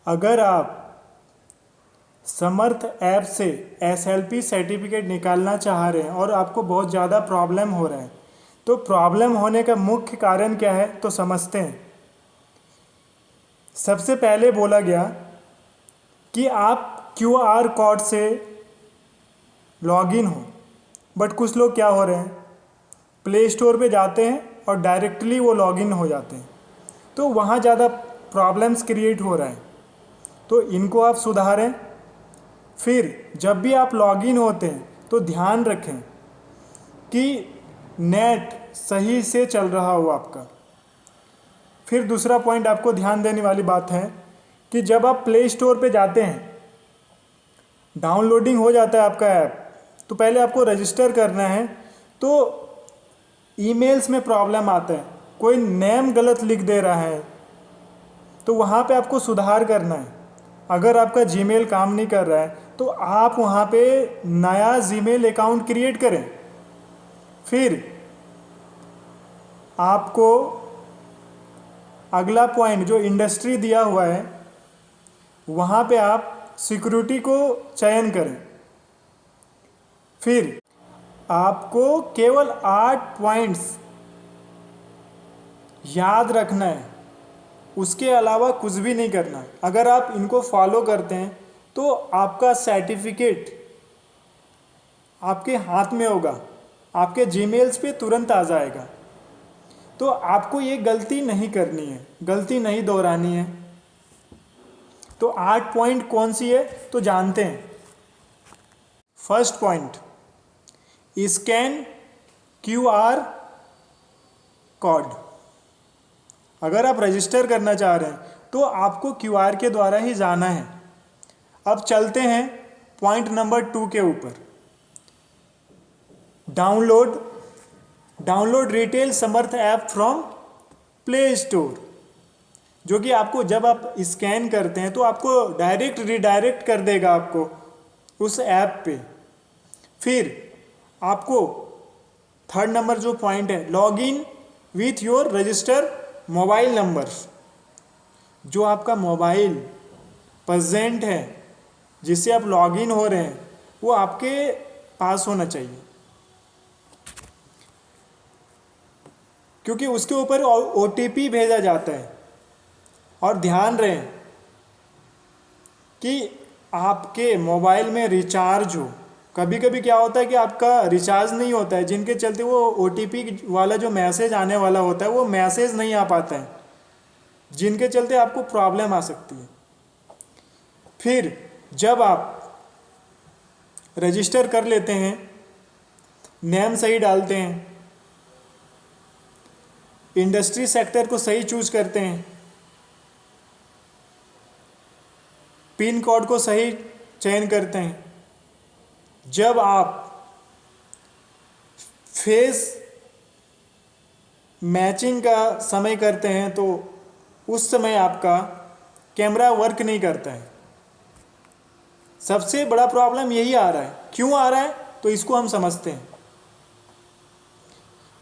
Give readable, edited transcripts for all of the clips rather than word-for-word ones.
अगर आप समर्थ ऐप से एसएलपी सर्टिफिकेट निकालना चाह रहे हैं और आपको बहुत ज़्यादा प्रॉब्लम हो रहा है, तो प्रॉब्लम होने का मुख्य कारण क्या है तो समझते हैं। सबसे पहले बोला गया कि आप क्यूआर कोड से लॉगिन हो, बट कुछ लोग क्या हो रहे हैं, प्ले स्टोर पे जाते हैं और डायरेक्टली वो लॉगिन हो जाते हैं, तो वहाँ ज़्यादा प्रॉब्लम्स क्रिएट हो रहा है। तो इनको आप सुधारें। फिर जब भी आप लॉगिन होते हैं तो ध्यान रखें कि नेट सही से चल रहा हो आपका। फिर दूसरा पॉइंट आपको ध्यान देने वाली बात है कि जब आप प्ले स्टोर पे जाते हैं, डाउनलोडिंग हो जाता है आपका ऐप, तो पहले आपको रजिस्टर करना है। तो ईमेल्स में प्रॉब्लम आता है, कोई नेम गलत लिख दे रहा है, तो वहाँ पे आपको सुधार करना है। अगर आपका जीमेल काम नहीं कर रहा है तो आप वहाँ पे नया जीमेल अकाउंट क्रिएट करें। फिर आपको अगला पॉइंट जो इंडस्ट्री दिया हुआ है, वहाँ पे आप सिक्योरिटी को चयन करें। फिर आपको केवल 8 पॉइंट्स याद रखना है, उसके अलावा कुछ भी नहीं करना। अगर आप इनको फॉलो करते हैं तो आपका सर्टिफिकेट आपके हाथ में होगा, आपके जीमेल्स पे तुरंत आ जाएगा। तो आपको ये गलती नहीं करनी है, गलती नहीं दोहरानी है। तो 8 पॉइंट कौन सी है तो जानते हैं। First point, scan QR code. अगर आप रजिस्टर करना चाह रहे हैं तो आपको क्यूआर के द्वारा ही जाना है। अब चलते हैं पॉइंट नंबर 2 के ऊपर। Download retail Samarth app from play store, जो कि आपको जब आप स्कैन करते हैं तो आपको डायरेक्ट रिडायरेक्ट कर देगा आपको उस ऐप पे। फिर आपको थर्ड नंबर जो पॉइंट है, log in with your register mobile number. जो आपका मोबाइल प्रेजेंट है जिससे आप लॉग इन हो रहे हैं, वो आपके पास होना चाहिए, क्योंकि उसके ऊपर ओटीपी भेजा जाता है। और ध्यान रहे कि आपके मोबाइल में रिचार्ज हो। कभी कभी क्या होता है कि आपका रिचार्ज नहीं होता है, जिनके चलते वो ओटीपी वाला जो मैसेज आने वाला होता है वो मैसेज नहीं आ पाता है, जिनके चलते आपको प्रॉब्लम आ सकती है। फिर जब आप रजिस्टर कर लेते हैं, नेम सही डालते हैं, इंडस्ट्री सेक्टर को सही चूज करते हैं, पिन कोड को सही चयन करते हैं, जब आप फेस मैचिंग का समय करते हैं तो उस समय आपका कैमरा वर्क नहीं करता है। सबसे बड़ा प्रॉब्लम यही आ रहा है। क्यों आ रहा है तो इसको हम समझते हैं।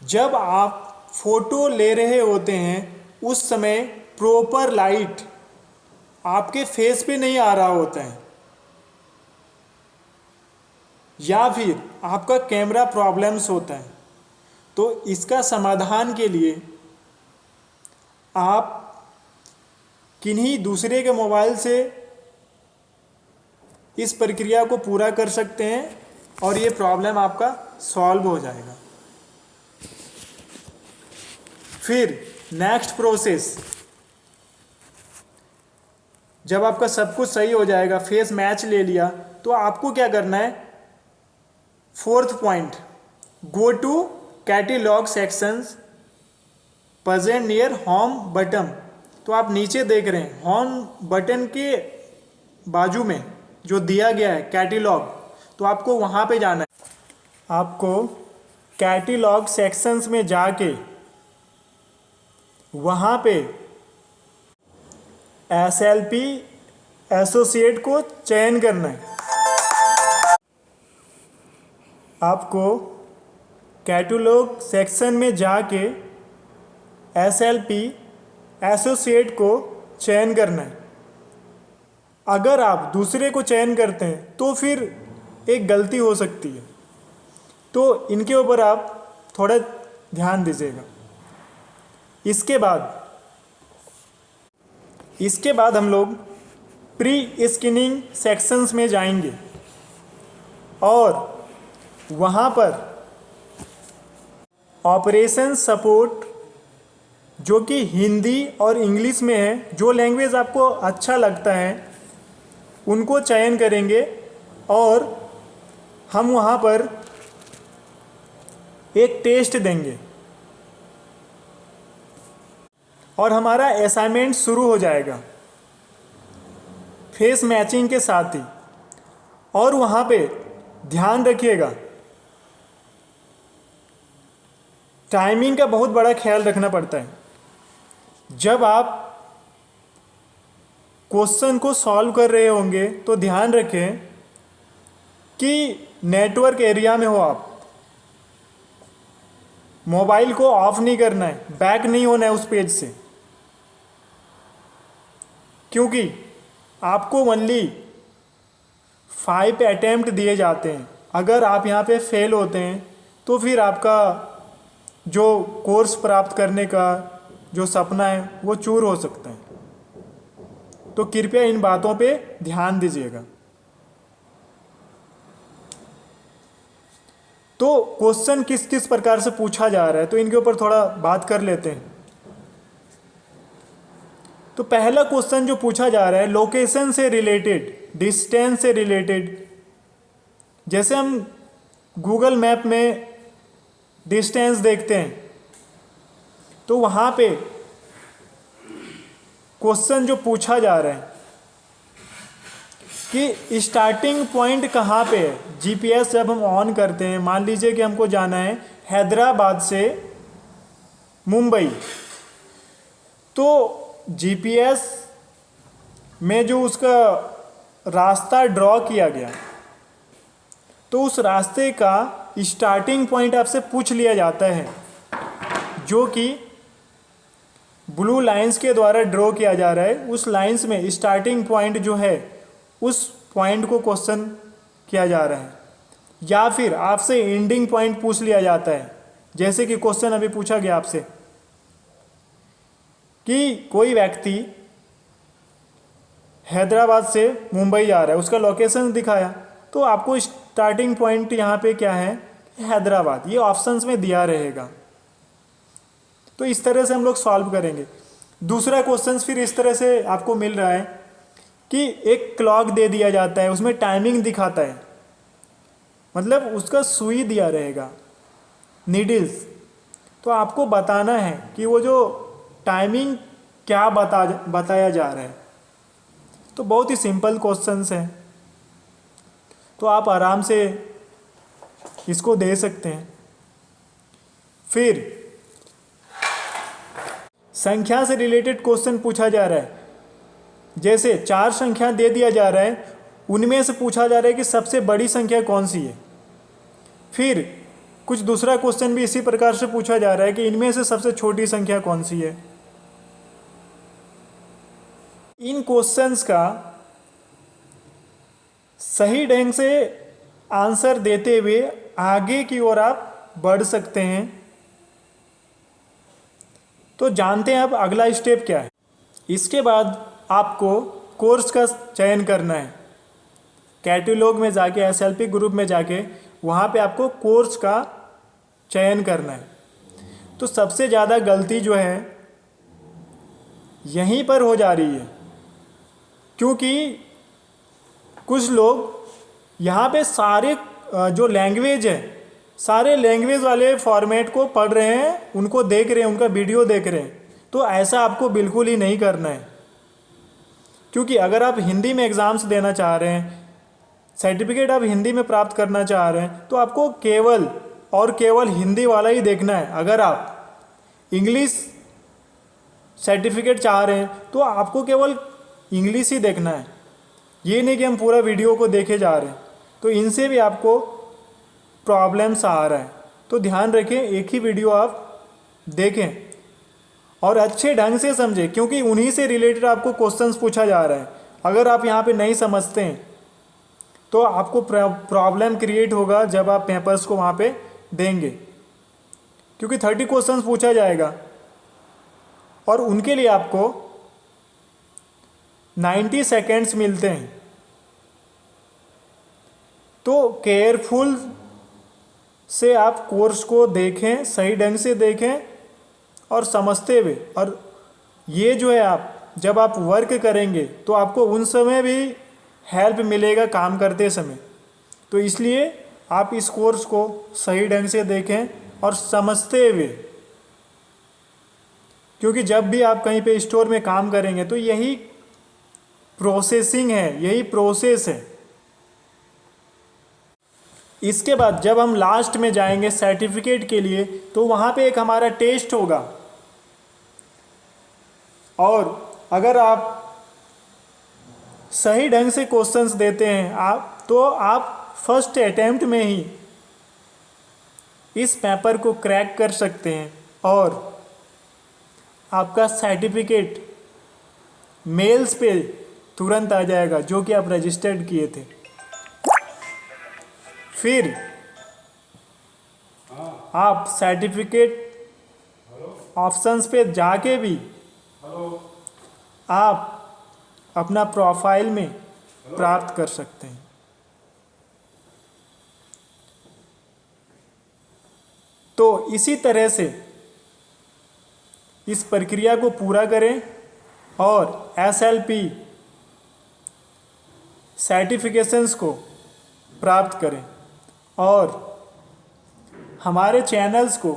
जब आप फोटो ले रहे होते हैं उस समय प्रॉपर लाइट आपके फेस पे नहीं आ रहा होता है, या फिर आपका कैमरा प्रॉब्लम्स होता है। तो इसका समाधान के लिए आप किन्हीं दूसरे के मोबाइल से इस प्रक्रिया को पूरा कर सकते हैं और ये प्रॉब्लम आपका सॉल्व हो जाएगा। फिर नेक्स्ट प्रोसेस, जब आपका सब कुछ सही हो जाएगा, फेस मैच ले लिया, तो आपको क्या करना है। Fourth point, go to catalogue sections present near home button. तो आप नीचे देख रहे हैं होम बटन के बाजू में जो दिया गया है कैटेलॉग, तो आपको वहाँ पे जाना है। आपको कैटेलॉग सेक्शंस में जाके वहाँ पे एसएलपी एसोसिएट को चयन करना है। आपको कैटेलॉग सेक्शन में जाके एसएलपी एसोसिएट को चयन करना है। अगर आप दूसरे को चयन करते हैं तो फिर एक गलती हो सकती है। तो इनके ऊपर आप थोड़ा ध्यान दीजिएगा। इसके बाद हम लोग प्री स्क्रीनिंग सेक्शंस में जाएंगे और वहाँ पर ऑपरेशन सपोर्ट जो कि हिंदी और इंग्लिश में है, जो लैंग्वेज आपको अच्छा लगता है उनको चयन करेंगे और हम वहाँ पर एक टेस्ट देंगे और हमारा असाइनमेंट शुरू हो जाएगा फेस मैचिंग के साथ ही। और वहाँ पे ध्यान रखिएगा, टाइमिंग का बहुत बड़ा ख्याल रखना पड़ता है। जब आप क्वेश्चन को सॉल्व कर रहे होंगे तो ध्यान रखें कि नेटवर्क एरिया में हो आप। मोबाइल को ऑफ नहीं करना है, बैक नहीं होना है उस पेज से, क्योंकि आपको ओनली 5 अटैम्प्ट दिए जाते हैं। अगर आप यहाँ पे फेल होते हैं तो फिर आपका जो कोर्स प्राप्त करने का जो सपना है वो चूर हो सकता है। तो कृपया इन बातों पे ध्यान दीजिएगा। तो क्वेश्चन किस किस प्रकार से पूछा जा रहा है तो इनके ऊपर थोड़ा बात कर लेते हैं। तो पहला क्वेश्चन जो पूछा जा रहा है लोकेशन से रिलेटेड, डिस्टेंस से रिलेटेड। जैसे हम गूगल मैप में डिस्टेंस देखते हैं तो वहाँ पे क्वेश्चन जो पूछा जा रहा है कि स्टार्टिंग पॉइंट कहाँ पे है। जीपीएस जब हम ऑन करते हैं, मान लीजिए कि हमको जाना है हैदराबाद से मुंबई, तो जीपीएस में जो उसका रास्ता ड्रॉ किया गया तो उस रास्ते का स्टार्टिंग पॉइंट आपसे पूछ लिया जाता है, जो कि ब्लू लाइंस के द्वारा ड्रॉ किया जा रहा है। उस लाइंस में स्टार्टिंग पॉइंट जो है उस पॉइंट को क्वेश्चन किया जा रहा है, या फिर आपसे एंडिंग पॉइंट पूछ लिया जाता है। जैसे कि क्वेश्चन अभी पूछा गया आपसे कि कोई व्यक्ति हैदराबाद से मुंबई जा रहा है, उसका लोकेशन दिखाया, तो आपको स्टार्टिंग पॉइंट यहाँ पे क्या है, हैदराबाद, ये ऑप्शंस में दिया रहेगा। तो इस तरह से हम लोग सॉल्व करेंगे। दूसरा क्वेश्चन फिर इस तरह से आपको मिल रहा है कि एक क्लॉक दे दिया जाता है, उसमें टाइमिंग दिखाता है, मतलब उसका सुई दिया रहेगा, नीडल्स। तो आपको बताना है कि वो जो टाइमिंग क्या बताया जा रहा है। तो बहुत ही सिंपल क्वेश्चंस हैं, तो आप आराम से इसको दे सकते हैं। फिर संख्या से रिलेटेड क्वेश्चन पूछा जा रहा है। जैसे 4 संख्या दे दिया जा रहा है, उनमें से पूछा जा रहा है कि सबसे बड़ी संख्या कौन सी है। फिर कुछ दूसरा क्वेश्चन भी इसी प्रकार से पूछा जा रहा है कि इनमें से सबसे छोटी संख्या कौन सी है। इन क्वेश्चंस का सही ढंग से आंसर देते हुए आगे की ओर आप बढ़ सकते हैं। तो जानते हैं अब अगला स्टेप क्या है। इसके बाद आपको कोर्स का चयन करना है। कैटलॉग में जाके, एसएलपी ग्रुप में जाके, वहाँ पे आपको कोर्स का चयन करना है। तो सबसे ज़्यादा गलती जो है यहीं पर हो जा रही है, क्योंकि कुछ लोग यहाँ पे सारे जो लैंग्वेज है, सारे लैंग्वेज वाले फॉर्मेट को पढ़ रहे हैं, उनको देख रहे हैं, उनका वीडियो देख रहे हैं। तो ऐसा आपको बिल्कुल ही नहीं करना है, क्योंकि अगर आप हिंदी में एग्ज़ाम्स देना चाह रहे हैं, सर्टिफिकेट आप हिंदी में प्राप्त करना चाह रहे हैं, तो आपको केवल और केवल हिंदी वाला ही देखना है। अगर आप इंग्लिश सर्टिफिकेट चाह रहे हैं तो आपको केवल इंग्लिश ही देखना है, ये नहीं कि हम पूरा वीडियो को देखे जा रहे हैं। तो इनसे भी आपको प्रॉब्लम्स आ रहा है। तो ध्यान रखें, एक ही वीडियो आप देखें और अच्छे ढंग से समझें, क्योंकि उन्हीं से रिलेटेड आपको क्वेश्चंस पूछा जा रहा है। अगर आप यहाँ पे नहीं समझते हैं तो आपको प्रॉब्लम क्रिएट होगा जब आप पेपर्स को वहाँ पे देंगे, क्योंकि 30 क्वेश्चंस पूछा जाएगा और उनके लिए आपको 90 सेकेंड्स मिलते हैं। तो केयरफुल से आप कोर्स को देखें, सही ढंग से देखें और समझते हुए, और ये जो है आप जब आप वर्क करेंगे तो आपको उन समय भी हेल्प मिलेगा काम करते समय। तो इसलिए आप इस कोर्स को सही ढंग से देखें और समझते हुए, क्योंकि जब भी आप कहीं पे स्टोर में काम करेंगे तो यही प्रोसेसिंग है, यही प्रोसेस है। इसके बाद जब हम लास्ट में जाएंगे सर्टिफिकेट के लिए तो वहाँ पे एक हमारा टेस्ट होगा, और अगर आप सही ढंग से क्वेश्चंस देते हैं आप फर्स्ट अटेम्प्ट में ही इस पेपर को क्रैक कर सकते हैं और आपका सर्टिफिकेट मेल्स पे तुरंत आ जाएगा जो कि आप रजिस्टर्ड किए थे। फिर आप सर्टिफिकेट ऑप्शंस पे जाके भी आप अपना प्रोफाइल में प्राप्त कर सकते हैं। तो इसी तरह से इस प्रक्रिया को पूरा करें और SLP सर्टिफिकेशंस को प्राप्त करें और हमारे चैनल्स को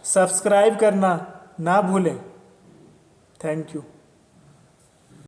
सब्सक्राइब करना ना भूलें। Thank you.